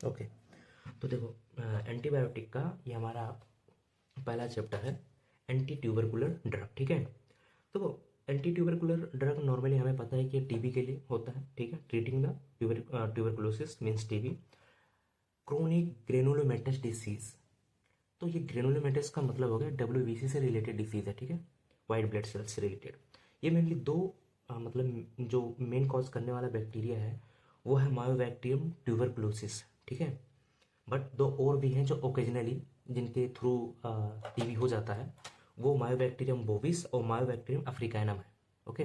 Okay, तो देखो antibiotic का ये हमारा पहला चैप्टर है, एंटी ट्यूबरकुलर ड्रग। ठीक है, तो एंटी ट्यूबरकुलर ड्रग नॉर्मली हमें पता है कि टीबी के लिए होता है। ठीक है, treating the tuberculosis means TB. Chronic granulomatous disease, तो ये ग्रेनुलोमेटस का मतलब हो गया डब्ल्यूबीसी से रिलेटेड डिसीज है। ठीक है, वाइट ब्लड सेल्स से रिलेटेड। ये मेनली दो मतलब जो मेन कॉज करने वाला बैक्टीरिया है वो है मायोबैक्टीरियम ट्यूबरकुलोसिस। ठीक है, बट दो और भी हैं जो ओकेजनली जिनके थ्रू टीबी हो जाता है, वो मायोबैक्टीरियम बोविस और मायोबैक्टीरियम अफ्रीकानम है। ओके,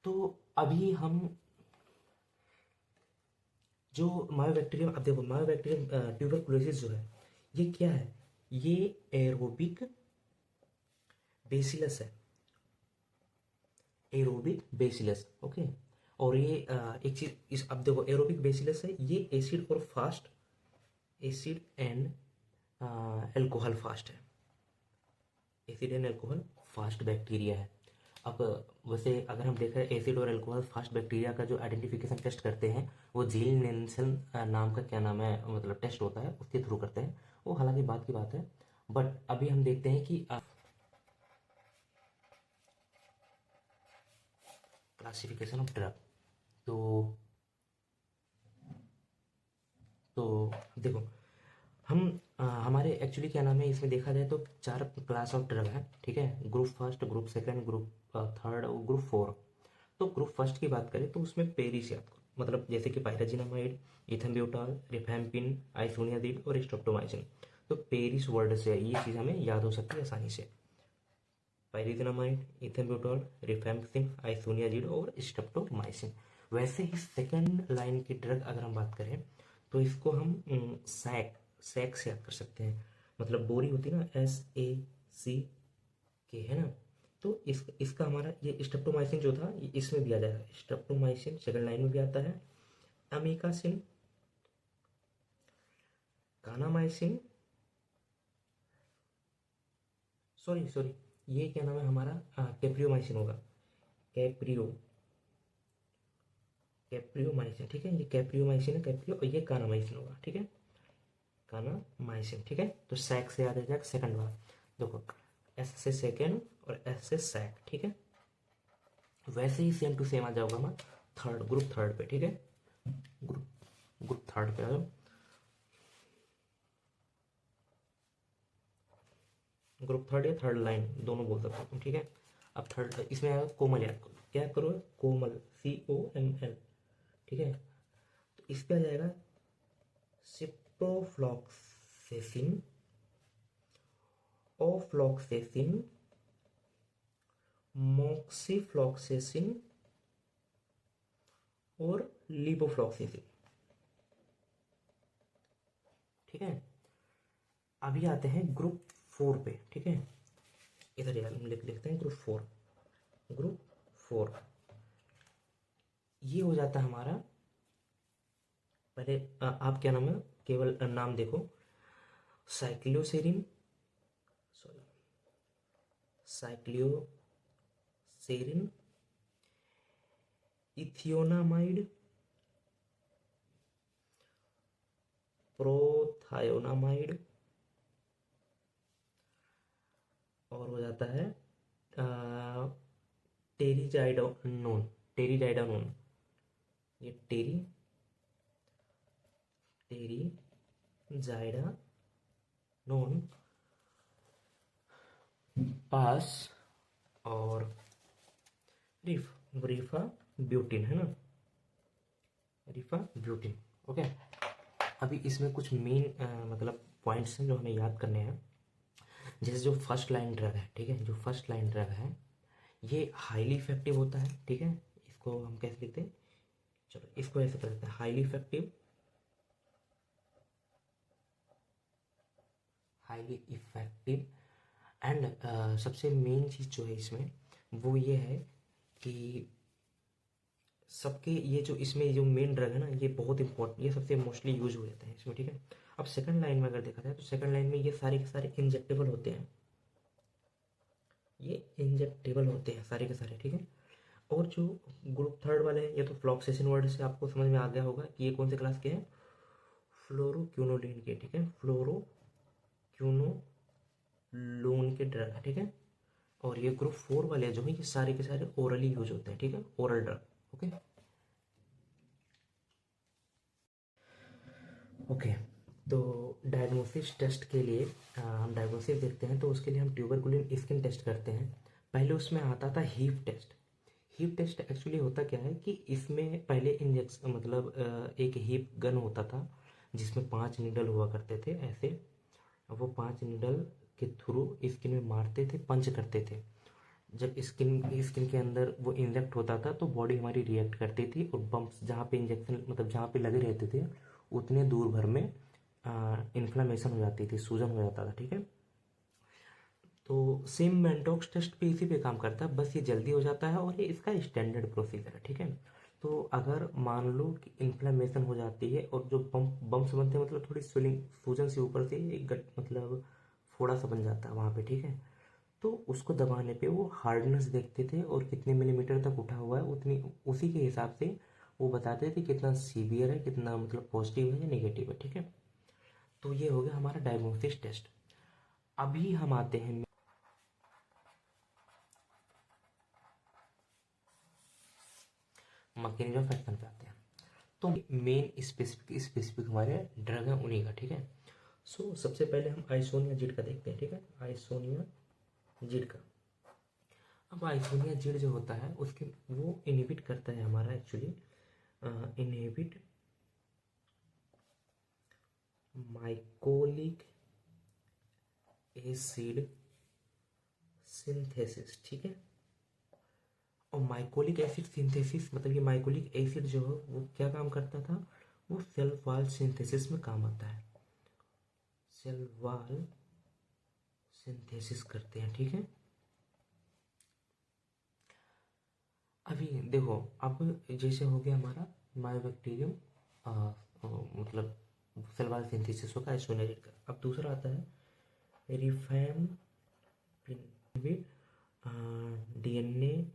तो अभी हम जो मायोबैक्टीरियम, अब देखो मायोबैक्टीरियम ट्यूबरकुलोसिस जो है ये क्या है, ये एरोबिक बेसिलस है, एरोबिक बेसिलस। ओके, और ये एक चीज इस, अब देखो एरोबिक बेसिलस है, ये एसिड और fast, acid and alcohol fast है, acid and alcohol fast bacteria है। अब वैसे अगर हम देखें एसिड और अल्कोहल फास्ट बैक्टीरिया का जो आइडेंटिफिकेशन टेस्ट करते हैं वो झील नेल्सन नाम का क्या नाम है मतलब टेस्ट होता है, उसके थ्रू करते हैं। वो हालांकि बात की बात है, बट अभी हम देखते हैं कि क्लासिफिकेशन ऑफ ड्रग। तो देखो हम हमारे एक्चुअली क्या नाम है इसमें देखा जाए तो चार क्लास ऑफ ड्रग है। ठीक है, group first, group second, group third और ग्रुप फोर। तो ग्रुप फर्स्ट की बात करें तो उसमें पेरिस याद करो, मतलब जैसे कि पायराजिनामाइड, इथेम्ब्यूटॉल, रिफैम्पिन, आइसोनियाजिड और स्ट्रेप्टोमाइसिन। तो पेरिस वर्ड से ये चीज़ हमें याद हो सकती है आसानी से, पायरिथिनामाइड, इथेम्ब्यूटॉल, रिफैम्पिसिन, आइसोनियाजिड और स्ट्रेप्टोमाइसिन। वैसे ही सेकंड लाइन की ड्रग अगर हम बात करें तो इसको हम सैक सैक से याद कर सकते हैं, मतलब बोरी होती है ना, SAC है ना। तो इसका हमारा ये स्ट्रेप्टोमाइसिन जो था ये इसमें भी आ जाएगा, स्ट्रेप्टोमाइसिन सेकंड लाइन में भी आता है। अमीकासिन, कानामाइसिन, सॉरी सॉरी, ये क्या नाम है हमारा, कैप्रियोमाइसिन होगा, कैप्रियो कैप्रियोमाइसिन। ठीक है, ये कैप्रियोमाइसिन है, कैप्रियो, और ये कानामाइसिन होगा। ठीक है, कानामाइसिन। ठीक है, तो सैक से याद आ जाएगा सेकंड बार। देखो एस से सेकंड और एस से सैक। ठीक है, वैसे ही सेम टू सेम आ जाओगा मैं थर्ड, ग्रुप थर्ड पे। ठीक है, ग्रुप ग्रुप थर्ड पे आ जाओ, ग्रुप थर्ड या थर्ड लाइन दोनों बोल सकते हो तुम। ठीक है, अब थर्ड इसमें आएगा कोमल, याद करो क्या करो, कोमल, COML। ठीक है, तो इस पे आ जाएगा सिप्रोफ्लॉक्सेसिन, ओफ्लॉक्सेसिन, मोक्सीफ्लॉक्सेसिन और लिपोफ्लॉक्सेसिन। ठीक है, अभी आते हैं ग्रुप फोर पे। ठीक है, इधर यार लिखते हैं ग्रुप फोर। ग्रुप फोर ये हो जाता है हमारा, पहले आप क्या नाम है, केवल नाम देखो, साइक्लोसेरिन, सॉरी, साइक्लोसेरिन, इथियोनामाइड, प्रोथायोनामाइड, और हो जाता है टेरिजाइडोनोन, टेरिजाइडानोन, ये टेरिजाइडानोन पास, और रिफा ब्यूटिन है ना, रिफा ब्यूटिन। ओके, अभी इसमें कुछ मेन मतलब पॉइंट्स हैं जो हमें याद करने हैं। जैसे जो फर्स्ट लाइन ड्रग है, ठीक है, जो फर्स्ट लाइन ड्रग है ये हाईली इफेक्टिव होता है। ठीक है, इसको हम कैसे लिखते हैं, चलो इसको ऐसे कर देते हैं, highly effective, highly effective and सबसे मेन चीज़ जो है इसमें वो ये है कि सबके ये जो इसमें जो मेन ड्रग है ना ये बहुत इंपॉर्टेंट, ये सबसे मोस्टली यूज हो जाते हैं इसमें। ठीक है, अब सेकंड लाइन में अगर देखा जाए तो सेकंड लाइन में ये सारे के सारे इंजेक्टेबल होते हैं, ये इंजेक्टेबल होते हैं सारे के सारे। ठीक है, और जो ग्रुप थर्ड वाले हैं ये तो फ्लॉक्सेसिन वर्ड से आपको समझ में आ गया होगा कि ये कौन से क्लास के हैं, फ्लोरोक्विनोलोन के, ठीक है, फ्लोरोक्विनोलोन के ड्रग है, ठीक है। और ये ग्रुप 4 वाले जो है ये सारे के सारे ओरली यूज होते हैं, ठीक है, ओरल ड्रग। Okay okay. तो डायग्नोसिस टेस्ट के लिए हम डायग्नोसिस देखते हैं, तो उसके लिए हम ट्यूबरकुलिन स्किन टेस्ट करते हैं। पहले उसमें आता था heap test. Heap test actually होता क्या है कि इसमें पहले इंजेक्शन मतलब एक हीप गन होता था जिसमें 5 नीडल हुआ करते थे ऐसे। वो 5 नीडल के थ्रू स्किन में मारते थे, पंच करते थे। जब स्किन के अंदर वो इंजेक्ट होता था तो बॉडी हमारी रिएक्ट करती थी, और बम्प्स जहाँ पे इंजेक्शन मतलब जहाँ पे लगे रहते थे उतने दूर भर में इन्फ्लामेशन हो जाती थी, सूजन हो जाता था, ठीक है। तो सेम मेंटोक्स टेस्ट भी इसी पे काम करता है, बस ये जल्दी हो जाता है और ये इसका स्टैंडर्ड प्रोसीजर है, ठीक है। तो अगर मान लो कि इन्फ्लामेशन हो जाती है और जो बम्प्स बनते हैं मतलब थोड़ी स्वेलिंग सूजन से ऊपर से एक गट मतलब फोड़ा सा बन जाता है वहाँ पे, ठीक है। तो उसको दबाने पे वो हार्डनेस देखते थे और कितने मिलीमीटर तक उठा हुआ है उतनी उसी के हिसाब से वो बताते थे कितना सीवियर है, कितना मतलब पॉजिटिव है या नेगेटिव है, ठीक है। तो ये हो गया हमारा डायग्नोसिस टेस्ट। अभी हम आते हैं मैकेनिज्म ऑफ एक्शन पे आते हैं। तो मेन स्पेसिफिक स्पेसिफिक हमारे ड्रग हैं उन्हीं का, ठीक है। सो सबसे पहले हम आइसोनिया जिड का देखते हैं, ठीक है, आइसोनिया जिड का। अब आइसोनिया जिड जो होता है उसके वो इनहिबिट करता है हमारा actually inhibit mycolic acid synthesis, ठीक है। और माइकोलिक एसिड सिंथेसिस मतलब ये माइकोलिक एसिड जो है वो क्या काम करता था, वो सेल वॉल सिंथेसिस में काम आता है, सेल वॉल सिंथेसिस करते हैं, ठीक है। अभी देखो, अब जैसे हो गया हमारा मायोबैक्टीरियम मतलब सेल वॉल सिंथेसिस होगा आइसोनिया का। अब दूसरा आता है रिफैम डीएनए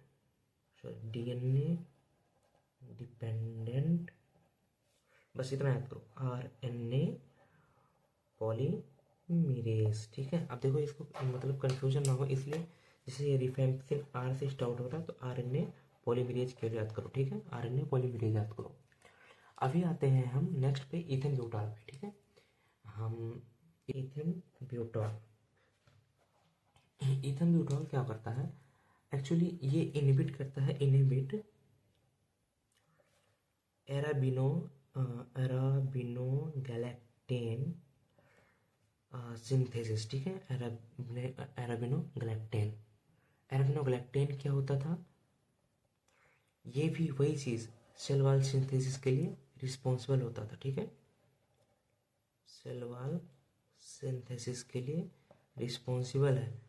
डीएनए डिपेंडेंट, बस इतना याद करो, आरएनए पॉलीमरेज, ठीक है। अब देखो इसको मतलब कंफ्यूजन ना हो इसलिए जैसे ये रिफैम्पिसिन आर से स्टार्ट हो रहा है तो आरएनए पॉलीमरेज के लिए याद करो, ठीक है, आरएनए पॉलीमरेज याद करो। अभी आते हैं हम नेक्स्ट पे इथेन ब्यूटाल पे, ठीक है। हम इथेन ब्यूटाल इथेन ब्यूटाल क्या करता है एक्चुअली, ये इनहिबिट करता है इनहिबिट एराबिनो एराबिनो गैलेक्टेन सिंथेसिस, ठीक है। एराबिनोगैलेक्टेन एराबिनोगैलेक्टेन क्या होता था, ये भी वही चीज़ सेल वॉल सिंथेसिस के लिए रिस्पॉन्सिबल होता था, ठीक है, सेल वॉल सिंथेसिस के लिए रिस्पॉन्सिबल है।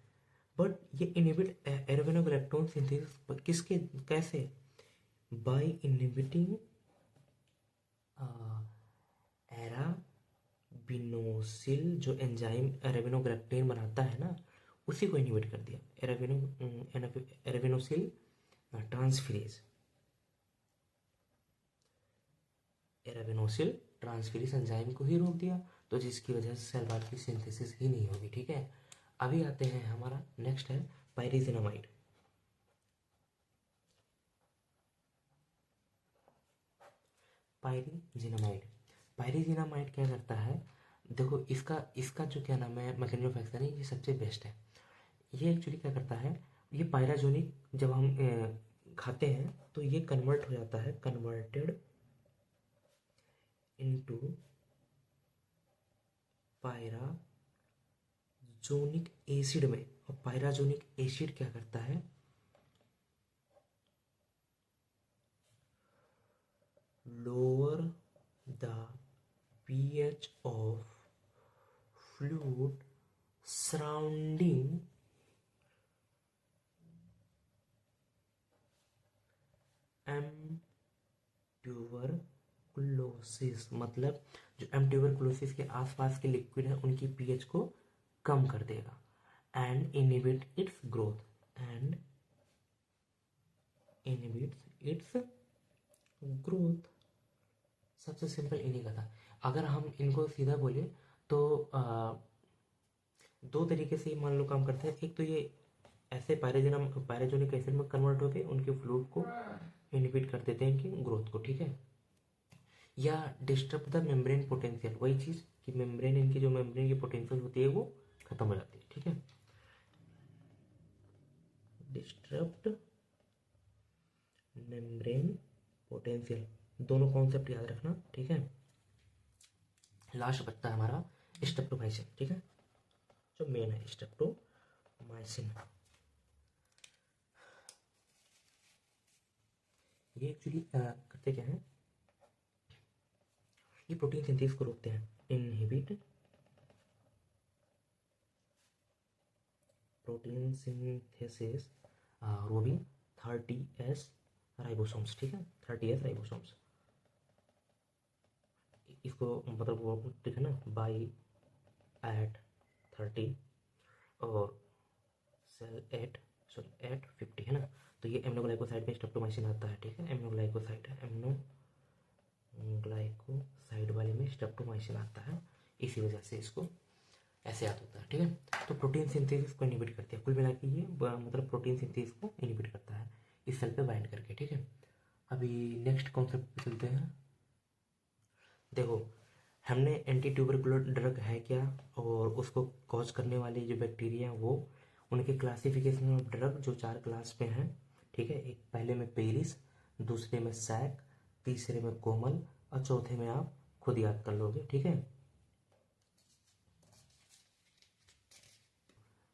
बट ये इनहिबिट एराबिनोगैलेक्टोन सिंथेसिस किसके कैसे, बाय इनहिबिटिंग एराबिनोसिल जो एंजाइम एराबिनोगैलेक्टेन बनाता है ना उसी को इनहिबिट कर दिया, एराबिनोसिल ट्रांसफेरेज एराबिनोसिल ट्रांसफेरेज एंजाइम को ही रोक दिया, तो जिसकी वजह से सेल वॉल की सिंथेसिस ही नहीं होगी, ठीक है। अभी आते हैं हमारा नेक्स्ट है पायरिजिनामाइड। पायरिजिनामाइड पायरिजिनामाइड क्या करता है, देखो इसका इसका जो क्या नाम है मैकेनिज्म ऑफ एक्शन है ये सबसे बेस्ट है। ये एक्चुअली क्या करता है, ये पायराजोनिक जब हम खाते हैं तो ये कन्वर्ट हो जाता है, कन्वर्टेड इनटू पायराजोनिक एसिड में। और पायराजोनिक एसिड क्या करता है, lower the pH of fluid surrounding M tuberculosis, मतलब जो एम ट्यूबरकुलोसिस के आसपास के लिक्विड है उनकी पीएच को कम कर देगा, and inhibit it's growth and inhibits it's growth. सबसे सिंपल इन्हीं का था। अगर हम इनको सीधा बोले तो दो तरीके से मान लो काम करते हैं। एक तो ये ऐसे पायरोजेनिक एसिड में कन्वर्ट होकर उनके फ्लूइड को इनहिबिट कर देते हैं, इनकी ग्रोथ को, ठीक है। या डिस्टर्ब द मेम्ब्रेन पोटेंशियल, वही चीज़ कि मेम्ब्रेन, इनकी जो मेम्ब्रेन की पोटेंशियल होती है वो खत्म हो जाती है, ठीक है। डिस्टर्ब्ड मेम्ब्रेन पोटेंशियल, दोनों कॉन्सेप्ट याद रखना, ठीक है। लास्ट बचता है हमारा स्ट्रेप्टोमाइसिन, ठीक है, जो मेन है स्ट्रेप्टोमाइसिन। ये एक्चुअली करते क्या है, ये प्रोटीन सिंथेसिस को रोकते हैं, इनहिबिट प्रोटीन सिंथेसिस, वो भी 30S राइबोसोम्स, ठीक है, 30S राइबोसोम्स। इसको मतलब वो ठीक है ना, बाई एट 30 और सेल एट, सॉरी एट 50, है ना। तो ये एमिनोग्लाइकोसाइड में स्ट्रेप्टोमाइसिन आता है, ठीक है, एमिनोग्लाइकोसाइड वाले में स्ट्रेप्टोमाइसिन आता है, इसी वजह से इसको ऐसे याद होता है, ठीक है। तो प्रोटीन सिंथेसिस को इनहिबिट करती है, कुल मिला के ये मतलब प्रोटीन सिंथेसिस को इनहिबिट करता है इस सेल पे बाइंड करके, ठीक है। अभी नेक्स्ट कॉन्सेप्ट पे चलते हैं। देखो, हमने एंटी ट्यूबरकुलर ड्रग है क्या और उसको कॉज करने वाले जो बैक्टीरिया हैं वो, उनके क्लासिफिकेशन ऑफ ड्रग जो 4 क्लास में हैं, ठीक है। एक पहले में पेरिस, दूसरे में सैक, तीसरे में कोमल और चौथे में आप खुद याद कर लोगे, ठीक है।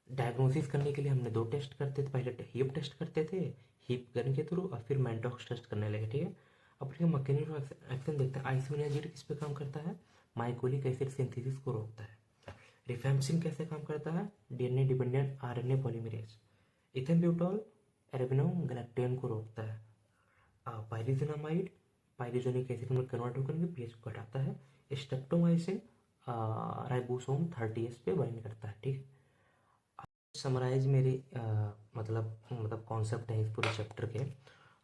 डायग्नोसिस करने के लिए हमने 2 टेस्ट करते थे, पहले हीप टेस्ट करते थे हीप गन के थ्रू और फिर मैंटॉक्स टेस्ट करने लगे, ठीक है। अब देखिए मैकेनिज्म ऑफ एक्शन देखते हैं। आइसोनियाजिड किस पे काम करता है, माइकोलिक एसिड सिंथेसिस को रोकता है। रिफैम्पसिन कैसे काम करता है, डीएनए डिपेंडेंट आरएनए पॉलीमरेज। इथेनब्यूटॉल एरेबिनोगैलेक्टेन को रोकता है। पायरिजिनामाइड पायरिजोनिक एसिड में कन्वर्ट होकर के पीएच को घटाता है। स्ट्रेप्टोमाइसिन राइबोसोम 30S पे बाइंड करता है, ठीक है। समराइज मेरे मतलब कॉन्सेप्ट है इस पूरे चैप्टर के,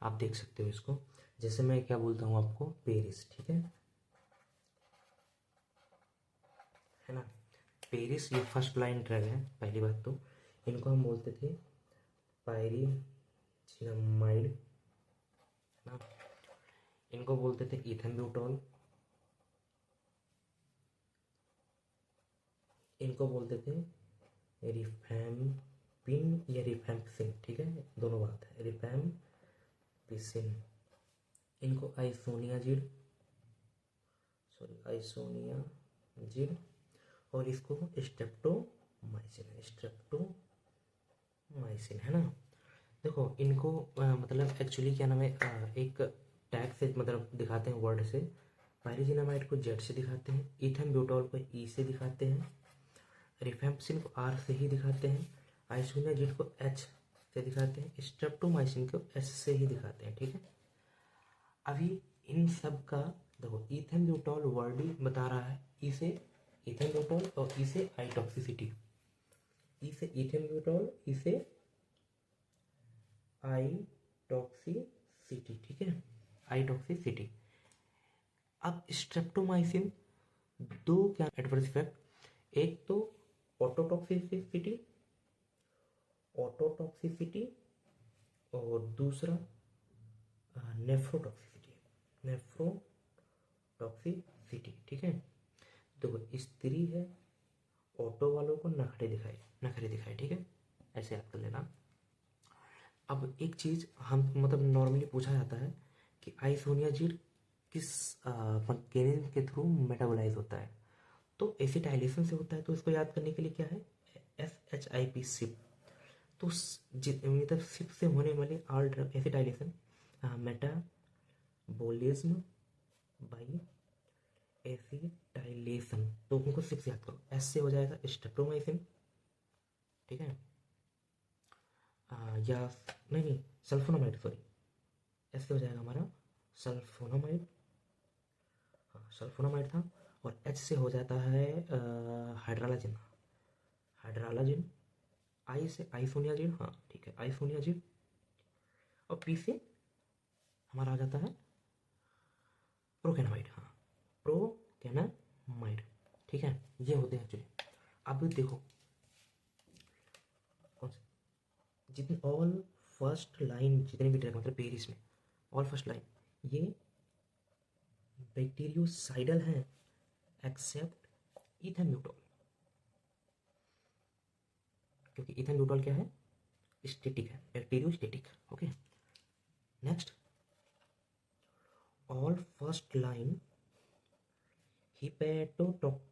आप देख सकते हो इसको। जैसे मैं क्या बोलता हूँ आपको, पेरिस, ठीक है ना। पेरिस ये फर्स्ट लाइन ड्रग है, पहली बात तो इनको हम बोलते थे पायरिजिनामाइड, है ना। इनको बोलते थे इथेनब्यूटॉल, इनको बोलते थे रिफैम्पिन या रिफैम्पसिन, ठीक है, दोनों बात है, रिफैम्पिसिन। इनको आइसोनियाजिड और इसको स्ट्रेप्टोमाइसिन, है ना। देखो इनको मतलब एक्चुअली क्या नाम है, एक टैग से मतलब दिखाते हैं, वर्ड से। पायरिजिनामाइड को जेड से दिखाते हैं, इथेन ब्यूटॉल को ई से दिखाते हैं, रिफैम्पसिन को आर से ही दिखाते हैं, आइसोनियाजिड को एच से दिखाते हैं, स्ट्रेप्टोमाइसिन को एस से ही दिखाते हैं, ठीक है। अभी इन सब का देखो, इथेन ब्यूटॉल वर्ड ही बता रहा है, इसे इथेन ब्यूटॉल और इसे आई टॉक्सिसिटी, इसे इथेन ब्यूटॉल, इसे आई टॉक्सिसिटी, ठीक है, आई टॉक्सिसिटी। अब स्ट्रेप्टोमाइसिन दो क्या एडवर्स इफेक्ट, एक तो ऑटोटॉक्सिसिटी ऑटोटॉक्सिसिटी और दूसरा नेफ्रोटॉक्सिसिटी नेफ्रोटॉक्सिसिटी, ठीक है। देखो स्त्री है, ऑटो वालों को नखरे दिखाए, ठीक है, ऐसे याद कर लेना। अब एक चीज़ हम मतलब नॉर्मली पूछा जाता है कि आइसोनियाजिड किस मैकेनिज्म के थ्रू मेटाबोलाइज होता है, तो एसिटाइलेशन से होता है। तो इसको याद करने के लिए क्या है, SHIP सिप। तो मतलब सिप से होने वाले all drug acetylation metabolism by acetylation, तो उनको सिप से याद करो। एस से हो जाएगा स्ट्रेप्टोमाइसिन, ठीक है, या नहीं सल्फोनामाइड, सॉरी, एस से हो जाएगा हमारा सल्फोनामाइड, हाँ सल्फोनामाइड था। और एच से हो जाता है हाइड्रालाजिन, आई से आइसोनियाजिड, हाँ ठीक है, आइसोनियाजिड। और पी से हमारा आ जाता है प्रोकेनामाइड, हाँ स्ट्रेप्टोमाइड, ठीक है, ये होते हैं एक्चुअली। अब देखो कौन से, जितने ऑल फर्स्ट लाइन जितने भी ड्रग मतलब पेरिस में ऑल फर्स्ट लाइन ये बैक्टीरियोसाइडल हैं एक्सेप्ट इथेनब्यूटॉल, क्योंकि इथेनब्यूटॉल क्या है, स्टेटिक है, bacteriostatic. Okay, next all first line hepatotoxic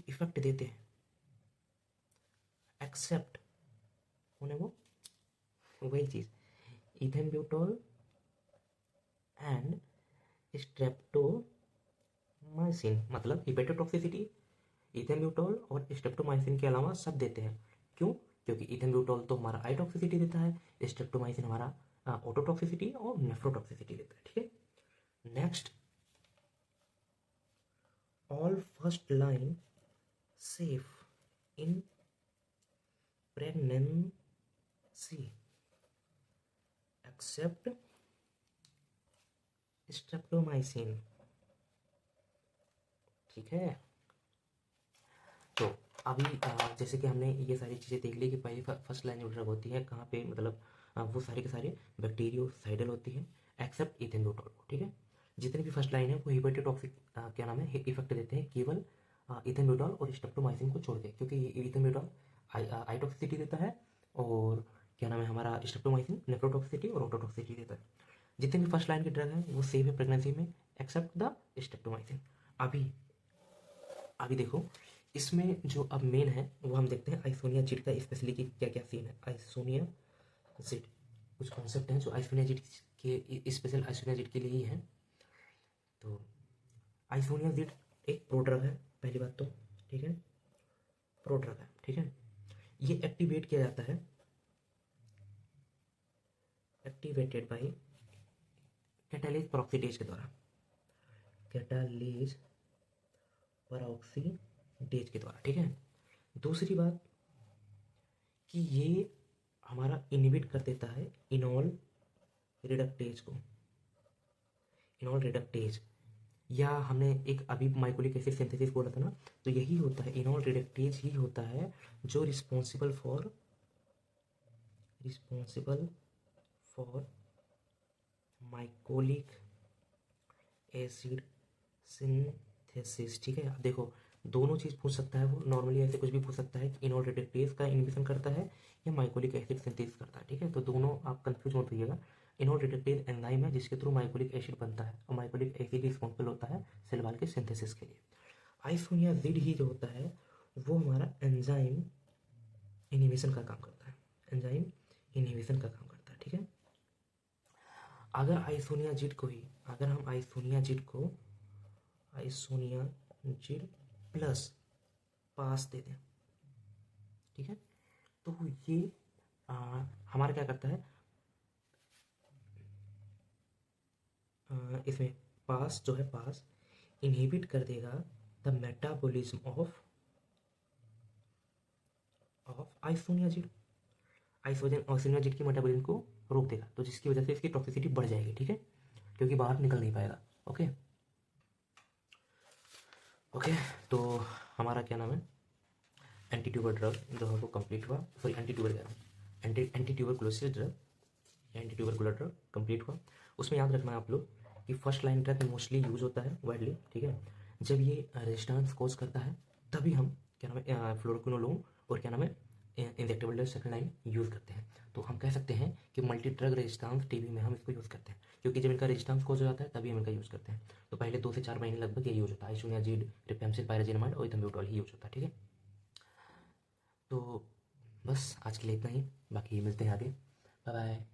effect देते हैं एक्सेप्ट कौन है वो, वही चीज़ इथेनब्यूटॉल एंड स्ट्रेप्टोमाइसिन, मतलब हिपेटोटॉक्सिसिटी इथेनब्यूटॉल और स्ट्रेप्टोमाइसिन के अलावा सब देते हैं। क्यों? क्योंकि इथेनब्यूटॉल तो हमारा आई टॉक्सिसिटी देता है, स्ट्रेप्टोमाइसिन हमारा ऑटोटॉक्सिसिटी और नेफ्रोटॉक्सिसिटी देता है, ठीक है। Next all first line safe in pregnancy except streptomycin, ठीक है। तो अभी जैसे कि हमने ये सारी चीज़ें देख ली कि पहली फर्स्ट लाइन जो ड्रग होती है कहाँ पे, मतलब वो सारे के सारे बैक्टीरियोसाइडल होती है एक्सेप्ट इथेनब्यूटॉल, ठीक है। जितनी भी फर्स्ट लाइन है वो हिपेटोटॉक्सिक क्या नाम है इफेक्ट देते हैं केवल इथेनब्यूटॉल और स्ट्रेप्टोमाइसिन को छोड़ के, क्योंकि इथेनब्यूटॉल आई टॉक्सिसिटी देता है और क्या नाम है हमारा स्ट्रेप्टोमाइसिन नेफ्रोटॉक्सिसिटी और ऑटोटॉक्सिसिटी देता है। जितने भी फर्स्ट लाइन के ड्रग हैं वो सेफ है प्रेगनेंसी में एक्सेप्ट द स्ट्रेप्टोमाइसिन। अभी अभी देखो इसमें जो अब मेन है वो हम देखते हैं आइसोनिया जिड का स्पेशली कि क्या क्या सीन है। आइसोनिया जिड कुछ कॉन्सेप्ट हैं जो आइसोनिया जिड के स्पेशल आइसोनिया जिड के लिए ही है। तो आइसोनिया जिड एक प्रोड्रग है पहली बात तो, ठीक है, प्रोड्रग है, ठीक है। ये एक्टिवेट किया जाता है, एक्टिवेटेड बाई कैटालेज पेरोक्सीडेज के द्वारा, कैटालेज पेरोक्सीडेज के द्वारा, ठीक है। दूसरी बात कि ये हमारा इनहिबिट कर देता है इनॉल रिडक्टेज को, इनॉल रिडक्टेज, या हमने एक अभी माइकोलिक एसिड सिंथेसिस बोला था ना, तो यही होता है इनॉल रिडक्टेज ही होता है जो responsible for mycolic acid synthesis, ठीक है। अब देखो दोनों चीज़ पूछ सकता है वो, नॉर्मली ऐसे कुछ भी पूछ सकता है कि इनॉल रिडक्टेज का इनहिबिशन करता है या माइकोलिक एसिड सिंथेसिस करता है, ठीक है। तो दोनों आप कंफ्यूज मत होइएगा। इनॉल रिडक्टेज एंजाइम है जिसके थ्रू माइकोलिक एसिड बनता है और माइकोलिक एसिड रिस्पॉन्सिबल होता है सेल वॉल के सिंथेसिस के लिए। आइसोनिया जिड ही जो होता है वो हमारा एंजाइम इनहिबिशन का काम करता है, एंजाइम इनहिबिशन का काम करता है, ठीक है। अगर आइसोनिया जिड को ही, अगर हम आइसोनिया जिड प्लस पास दे दें, ठीक है, तो ये हमारा क्या करता है, इसमें पास जो है पास इनहिबिट कर देगा द मेटाबॉलिज्म ऑफ आइसोनिया जिड, आइसोनिया जिड की मेटाबॉलिज्म को रोक देगा, तो जिसकी वजह से इसकी टॉक्सिसिटी बढ़ जाएगी, ठीक है, क्योंकि बाहर निकल नहीं पाएगा। ओके ओके, तो हमारा क्या नाम है एंटी ट्यूबर ड्रग जो है वो कंप्लीट हुआ, सॉरी एंटी ट्यूबर कह रहा हूँ, anti tuberculosis drug, anti tubercular drug complete हुआ। उसमें याद रखना है आप लोग कि first line drug mostly use होता है वाइडली, ठीक है। जब ये रेजिस्टेंस कोज करता है तभी हम क्या नाम है फ्लोरोक्विनोलोन और क्या नाम है injectable drug second line use करते हैं। तो हम कह सकते हैं कि मल्टी ड्रग रेजिस्टेंस टीबी में हम इसको यूज़ करते हैं, क्योंकि जब इनका रेजिस्टेंस कोज हो जाता है तभी हम इनका यूज़ करते हैं। तो पहले 2 से 4 महीने लगभग ये यूज़ होता है, आइसोनियाजिड, रिपेम्सिन, पायराजिनामाइड और इथेनब्यूटॉल ही यूज़ होता है, ठीक है। तो बस आज के लिए इतना ही, बाकी मिलते हैं आगे, बाय बाय।